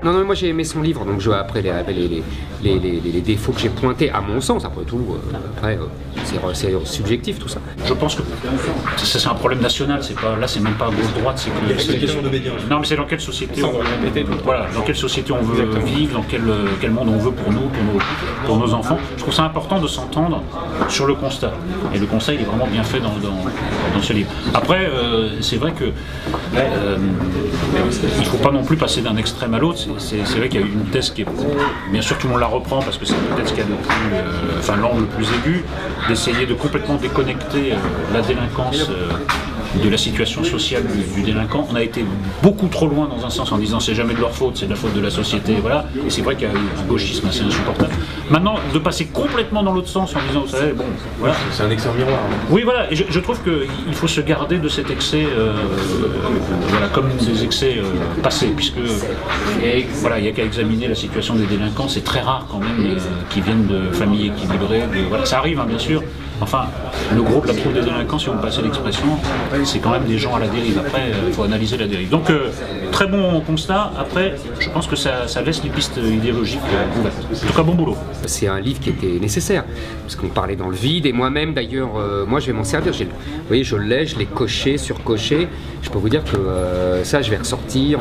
Non, non, moi j'ai aimé son livre, donc je vois après les défauts que j'ai pointés, à mon sens, après tout, c'est subjectif tout ça. Je pense que c'est un problème national, là c'est même pas gauche-droite, c'est une question d'obédience. Non mais c'est dans quelle société on veut, voilà, dans quelle société on veut vivre, dans quel monde on veut pour nous, pour nos enfants. Je trouve ça important de s'entendre sur le constat. Et le constat il est vraiment bien fait dans ce livre. Après, c'est vrai que il ne faut pas non plus passer d'un extrême à l'autre. C'est vrai qu'il y a une thèse qui est... Bien sûr, tout le monde la reprend parce que c'est peut-être ce qu'il y a de plus... l'angle le plus aigu, d'essayer de complètement déconnecter la délinquance de la situation sociale du délinquant. On a été beaucoup trop loin dans un sens en disant c'est jamais de leur faute, c'est de la faute de la société, voilà. Et c'est vrai qu'il y a eu un gauchisme assez insupportable. Maintenant, de passer complètement dans l'autre sens en disant, vous savez, bon, voilà. C'est un excès en miroir. Hein. Oui, voilà, et je trouve qu'il faut se garder de cet excès, voilà, comme des excès passés, puisque voilà, il n'y a qu'à examiner la situation des délinquants, c'est très rare quand même qui viennent de familles équilibrées, voilà, ça arrive, hein, bien sûr. Enfin, le gros de la troupe des délinquants, si on me passait l'expression, c'est quand même des gens à la dérive. Après, il faut analyser la dérive. Donc, très bon constat. Après, je pense que ça laisse les pistes idéologiques ouvertes. En tout cas, bon boulot. C'est un livre qui était nécessaire, parce qu'on parlait dans le vide, et moi-même, d'ailleurs, moi je vais m'en servir. Vous voyez, je l'ai, je l'ai coché, surcoché. Je peux vous dire que ça, je vais ressortir.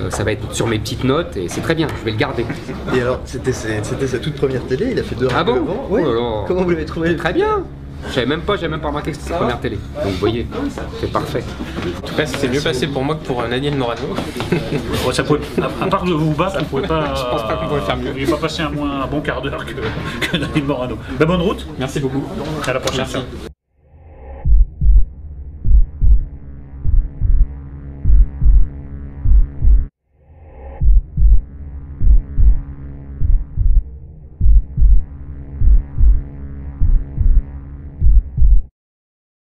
Ça va être sur mes petites notes et c'est très bien, je vais le garder. Et alors, c'était sa toute première télé, il a fait 2 ans avant. Ouais. Oh là là. Comment vous l'avez trouvé? Très bien. J'avais même pas remarqué que c'était sa première télé. Donc vous voyez, c'est parfait. En tout cas, c'est mieux passé pour moi que pour Nadine Morano. Ouais, ça pouvait, à part de vous battre, on pouvait pas. Je pense pas qu'on pouvait faire mieux. Vous n'avez pas passé un bon quart d'heure que Nadine Morano. Bonne route. Merci beaucoup. À la prochaine. Merci.